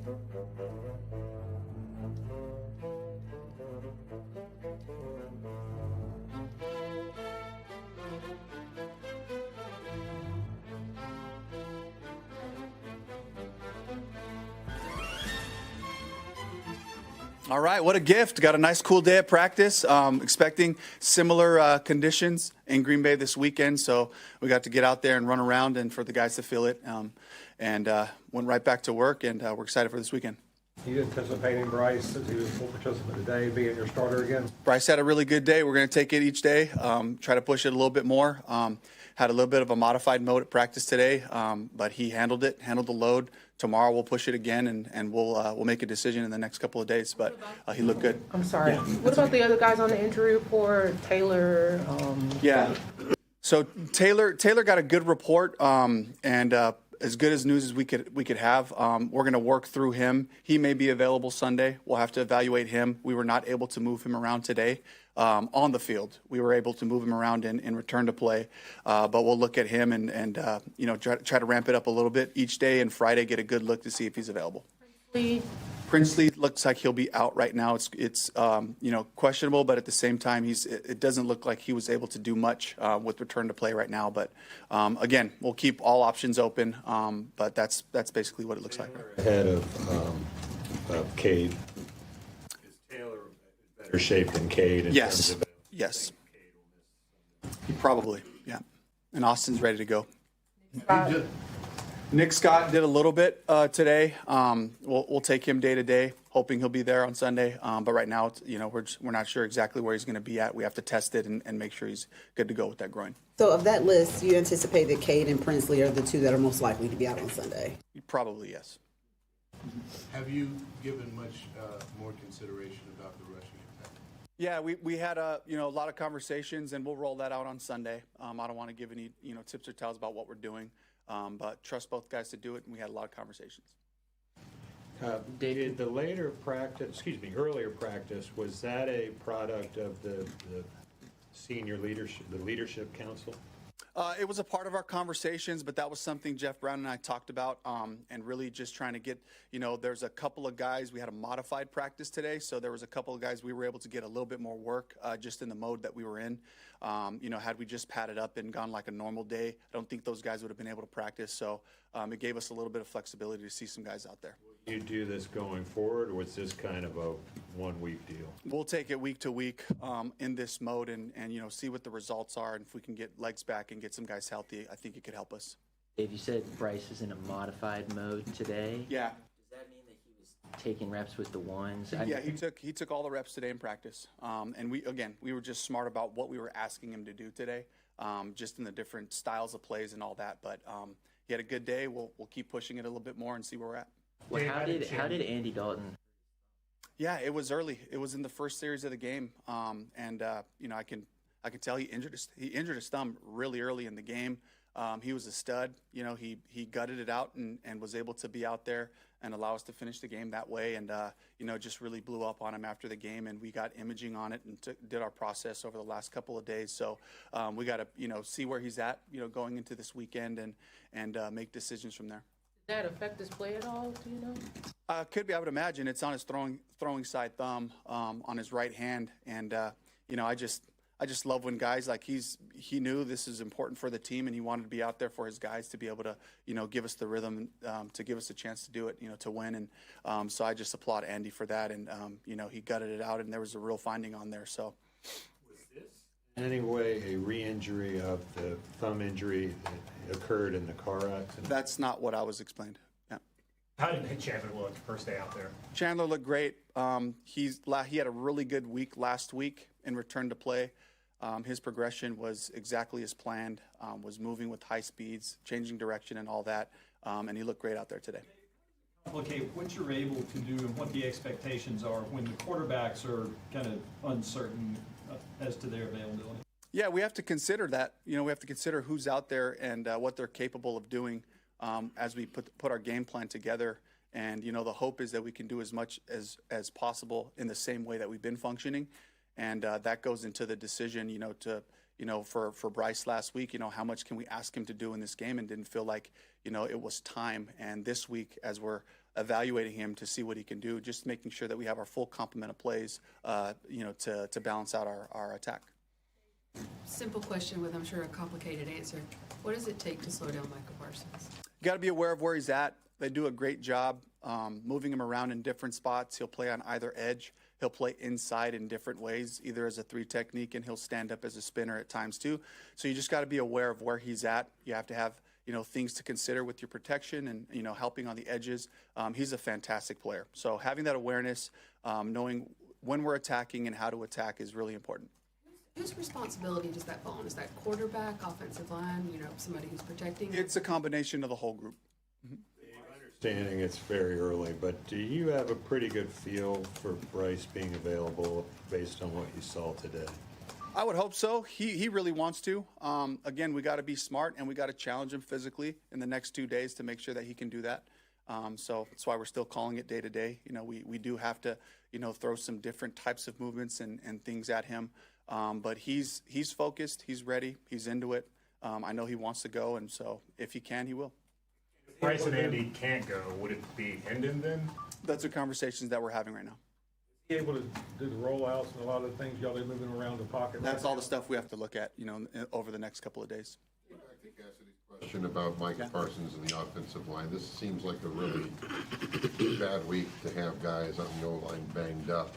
All right, what a gift. Got a nice cool day at practice. Expecting similar conditions in Green Bay this weekend, so we got to get out there and run around and for the guys to feel it, and went right back to work, and we're excited for this weekend. You anticipating Bryce, since he was a full participant today, being your starter again? Bryce had a really good day. We're going to take it each day, try to push it a little bit more. Had a little bit of a modified mode at practice today, but he handled the load. Tomorrow we'll push it again, and we'll make a decision in the next couple of days. But he looked good. I'm sorry. What about the other guys on the injury report? Taylor? Yeah. So Taylor got a good report, and as good as news as we could have. We're going to work through him. He may be available Sunday. We'll have to evaluate him. We were not able to move him around today on the field. We were able to move him around in return to play, but we'll look at him and try to ramp it up a little bit each day, and Friday get a good look to see if he's available. Princely looks like he'll be out right now. It's questionable, but at the same time, it doesn't look like he was able to do much with return to play right now. But again, we'll keep all options open. But that's basically what it looks like. Ahead of Cade. Is Taylor in better shape than Cade? Yes. Probably. Yeah. And Austin's ready to go. Nick Scott did a little bit today. We'll take him day to day, hoping he'll be there on Sunday. But right now, we're not sure exactly where he's going to be at. We have to test it and make sure he's good to go with that groin. So of that list, you anticipate that Cade and Princely are the two that are most likely to be out on Sunday? Probably, yes. Have you given much more consideration about the rushing attack? Yeah, we had a lot of conversations, and we'll roll that out on Sunday. I don't want to give any tips or tells about what we're doing. But trust both guys to do it, and we had a lot of conversations. Did the earlier practice, was that a product of the senior leadership, the leadership council? It was a part of our conversations, but that was something Jeff Brown and I talked about, and really just trying to get, there's a couple of guys, we had a modified practice today, so there was a couple of guys we were able to get a little bit more work just in the mode that we were in. Had we just padded up and gone like a normal day, I don't think those guys would have been able to practice, so it gave us a little bit of flexibility to see some guys out there. Will you do this going forward, or was this kind of a one-week deal? We'll take it week to week in this mode and see what the results are, and if we can get legs back and get some guys healthy, I think it could help us. Dave, you said Bryce is in a modified mode today. Yeah. Does that mean that he was taking reps with the ones? Yeah, he took all the reps today in practice, and we were just smart about what we were asking him to do today, just in the different styles of plays and all that. But he had a good day. We'll keep pushing it a little bit more and see where we're at. Well, how did Andy Dalton? Yeah, it was early. It was in the first series of the game, and I can tell he injured his thumb really early in the game. He was a stud. He gutted it out and was able to be out there and allow us to finish the game that way. And just really blew up on him after the game, and we got imaging on it and did our process over the last couple of days. So we got to see where he's at going into this weekend and make decisions from there. Did that affect his play at all? Do you know? Could be. I would imagine it's on his throwing side thumb on his right hand, and I just love when guys like he knew this is important for the team, and he wanted to be out there for his guys to be able to give us the rhythm, to give us a chance to do it, to win, and so I just applaud Andy for that, and he gutted it out, and there was a real finding on there. So was this in any way a re-injury of the thumb injury that occurred in the car accident? That's not what I was explained. Yeah. How did Chandler look first day out there? Chandler looked great. He had a really good week last week in return to play. His progression was exactly as planned, was moving with high speeds, changing direction and all that, and he looked great out there today. Complicate what you're able to do and what the expectations are when the quarterbacks are kind of uncertain as to their availability. Yeah, we have to consider that. We have to consider who's out there and what they're capable of doing as we put our game plan together. And, the hope is that we can do as much as possible in the same way that we've been functioning. And that goes into the decision, for Bryce last week, how much can we ask him to do in this game, and didn't feel like, it was time. And this week, as we're evaluating him to see what he can do, just making sure that we have our full complement of plays, to balance out our attack. Simple question with, I'm sure, a complicated answer. What does it take to slow down Michael Parsons? You got to be aware of where he's at. They do a great job moving him around in different spots. He'll play on either edge. He'll play inside in different ways, either as a 3 technique, and he'll stand up as a spinner at times too. So you just got to be aware of where he's at. You have to have, things to consider with your protection and, helping on the edges. He's a fantastic player. So having that awareness, knowing when we're attacking and how to attack is really important. Whose responsibility does that fall on? Is that quarterback, offensive line, somebody who's protecting? It's a combination of the whole group. Understanding it's very early, but do you have a pretty good feel for Bryce being available based on what you saw today? I would hope so. He really wants to. Again, we got to be smart and we got to challenge him physically in the next 2 days to make sure that he can do that. So that's why we're still calling it day to day. We do have to, throw some different types of movements and things at him. But he's focused, he's ready, he's into it. I know he wants to go, and so if he can, he will. If Bryce and Andy can't go, would it be Hendon then? That's the conversations that we're having right now. Be able to do the rollouts and a lot of the things y'all do moving around the pocket. That's all the stuff we have to look at, over the next couple of days. I think Cassidy's question about Micah Parsons and the offensive line. This seems like a really bad week to have guys on the O-line banged up.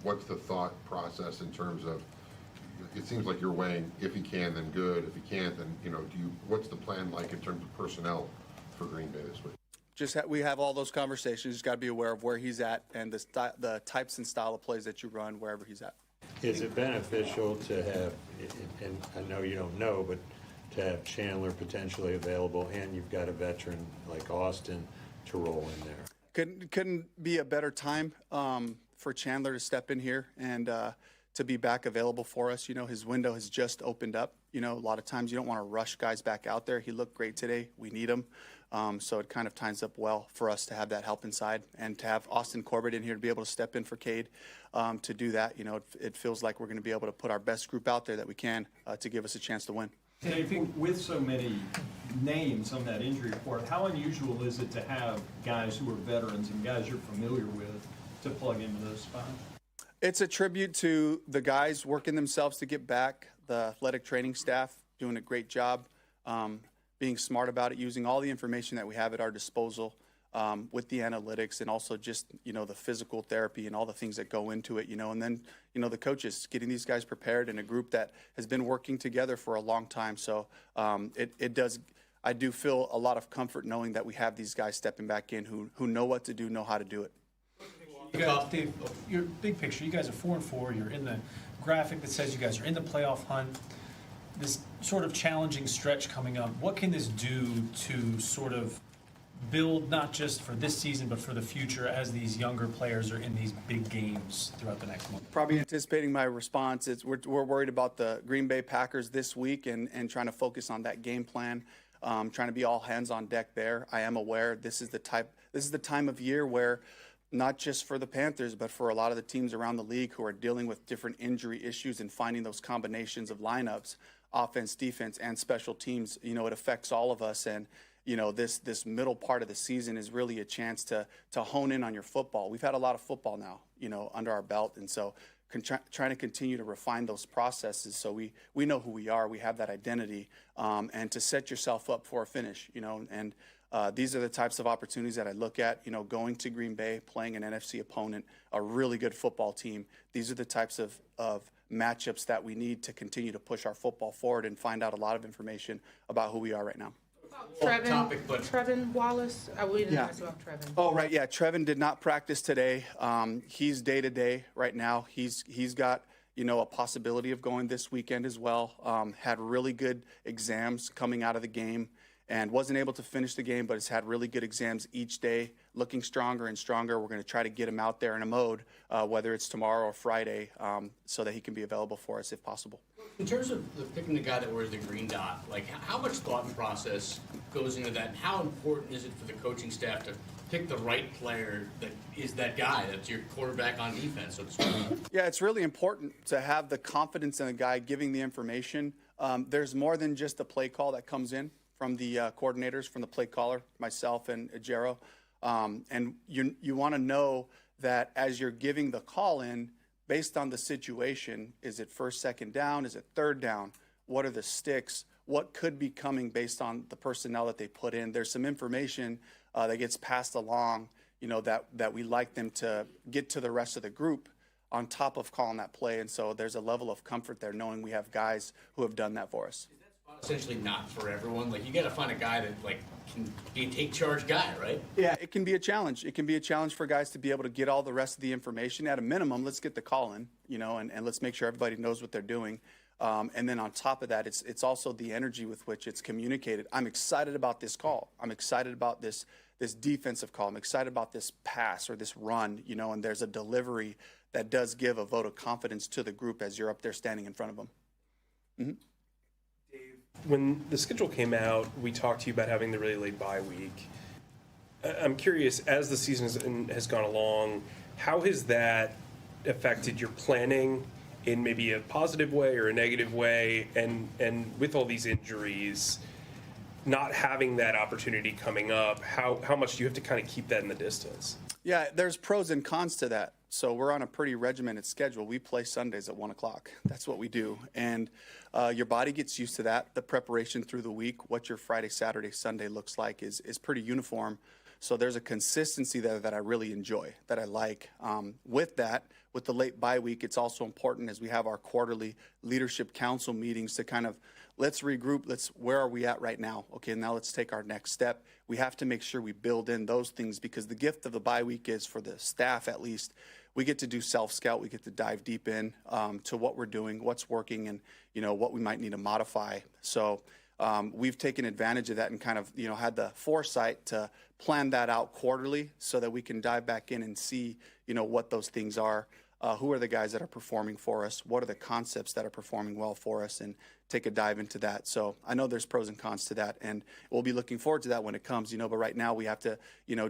What's the thought process in terms of, it seems like you're weighing, if he can, then good. If he can't, then, what's the plan like in terms of personnel for Green Bay this week? We have all those conversations. Just got to be aware of where he's at and the types and style of plays that you run wherever he's at. Is it beneficial to have, and I know you don't know, but to have Chandler potentially available, and you've got a veteran like Austin to roll in there? Couldn't be a better time for Chandler to step in here and to be back available for us. His window has just opened up. A lot of times you don't want to rush guys back out there. He looked great today. We need him. So it kind of ties up well for us to have that help inside and to have Austin Corbett in here to be able to step in for Cade to do that. It feels like we're going to be able to put our best group out there that we can to give us a chance to win. And I think with so many names on that injury report, how unusual is it to have guys who are veterans and guys you're familiar with to plug into those spots? It's a tribute to the guys working themselves to get back, the athletic training staff doing a great job, being smart about it, using all the information that we have at our disposal with the analytics and also just, the physical therapy and all the things that go into it, and then, the coaches getting these guys prepared in a group that has been working together for a long time. So I do feel a lot of comfort knowing that we have these guys stepping back in who know what to do, know how to do it. You guys, Dave, your big picture, you guys are 4-4. You're in the graphic that says you guys are in the playoff hunt. This sort of challenging stretch coming up, what can this do to sort of build not just for this season but for the future as these younger players are in these big games throughout the next month? Probably anticipating my response, we're worried about the Green Bay Packers this week and trying to focus on that game plan, trying to be all hands on deck there. I am aware this is the time of year where not just for the Panthers, but for a lot of the teams around the league who are dealing with different injury issues and finding those combinations of lineups, offense, defense, and special teams. It affects all of us. And, this middle part of the season is really a chance to hone in on your football. We've had a lot of football now, under our belt. And so trying to continue to refine those processes so we know who we are, we have that identity, and to set yourself up for a finish, and these are the types of opportunities that I look at, going to Green Bay, playing an NFC opponent, a really good football team. These are the types of matchups that we need to continue to push our football forward and find out a lot of information about who we are right now. Trevin Wallace, we didn't Yeah. ask about Trevin. Oh, right, yeah. Trevin did not practice today. He's day-to-day right now. He's got, a possibility of going this weekend as well. Had really good exams coming out of the game and wasn't able to finish the game, but has had really good exams each day, looking stronger and stronger. We're going to try to get him out there in a mode, whether it's tomorrow or Friday, so that he can be available for us if possible. In terms of picking the guy that wears the green dot, how much thought and process goes into that, and how important is it for the coaching staff to pick the right player that is that guy, that's your quarterback on defense, so to speak? Yeah, it's really important to have the confidence in the guy giving the information. There's more than just the play call that comes in from the coordinators, from the play caller, myself and Ajero. And you want to know that as you're giving the call in, based on the situation, is it first, second down? Is it third down? What are the sticks? What could be coming based on the personnel that they put in? There's some information that gets passed along, that we like them to get to the rest of the group on top of calling that play. And so there's a level of comfort there knowing we have guys who have done that for us. Essentially not for everyone. Like, you got to find a guy that can be a take charge guy, right? Yeah, it can be a challenge. It can be a challenge for guys to be able to get all the rest of the information. At a minimum, let's get the call in, and let's make sure everybody knows what they're doing. And then on top of that, it's also the energy with which it's communicated. I'm excited about this call. I'm excited about this defensive call. I'm excited about this pass or this run, and there's a delivery that does give a vote of confidence to the group as you're up there standing in front of them. Mm-hmm. When the schedule came out, we talked to you about having the really late bye week. I'm curious, as the season has gone along, how has that affected your planning in maybe a positive way or a negative way? And with all these injuries, not having that opportunity coming up, how much do you have to kind of keep that in the distance? Yeah, there's pros and cons to that. So we're on a pretty regimented schedule. We play Sundays at 1 o'clock. That's what we do. And your body gets used to that. The preparation through the week, what your Friday, Saturday, Sunday looks like is pretty uniform. So there's a consistency there that I really enjoy, that I like. With the late bye week, it's also important as we have our quarterly leadership council meetings to kind of let's regroup. Where are we at right now? Okay, now let's take our next step. We have to make sure we build in those things because the gift of the bye week is, for the staff at least, we get to do self-scout. We get to dive deep in to what we're doing, what's working, and what we might need to modify. So we've taken advantage of that and kind of had the foresight to plan that out quarterly so that we can dive back in and see what those things are. Who are the guys that are performing for us? What are the concepts that are performing well for us? And take a dive into that. So I know there's pros and cons to that, and we'll be looking forward to that when it comes, but right now we have to,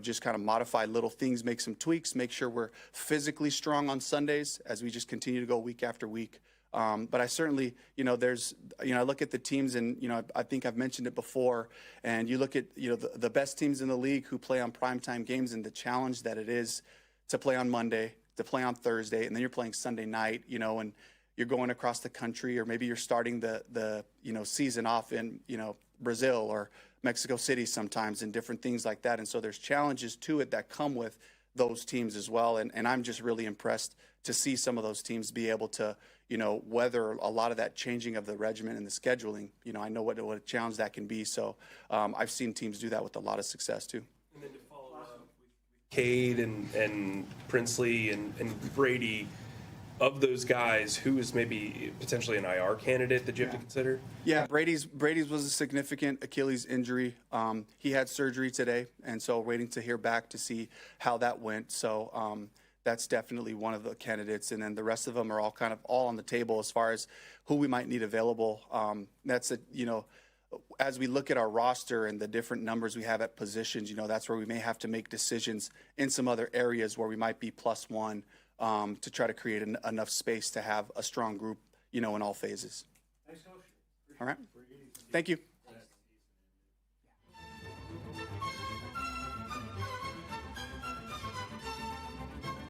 just kind of modify little things, make some tweaks, make sure we're physically strong on Sundays as we just continue to go week after week. But I certainly, I look at the teams and, I think I've mentioned it before, and you look at, the best teams in the league who play on primetime games and the challenge that it is to play on Monday, to play on Thursday, and then you're playing Sunday night, and you're going across the country, or maybe you're starting the season off in, Brazil or Mexico City sometimes, and different things like that. And so there's challenges to it that come with those teams as well. And I'm just really impressed to see some of those teams be able to, weather a lot of that changing of the regimen and the scheduling. I know what a challenge that can be. So I've seen teams do that with a lot of success too. And then to follow up with Cade and Princely and Brady, of those guys, who is maybe potentially an IR candidate that you have to consider? Yeah, Brady's was a significant Achilles injury. He had surgery today, and so waiting to hear back to see how that went. So that's definitely one of the candidates, and then the rest of them are all kind of all on the table as far as who we might need available. As we look at our roster and the different numbers we have at positions, that's where we may have to make decisions in some other areas where we might be +1 to try to create enough space to have a strong group, in all phases. All right. Thank you.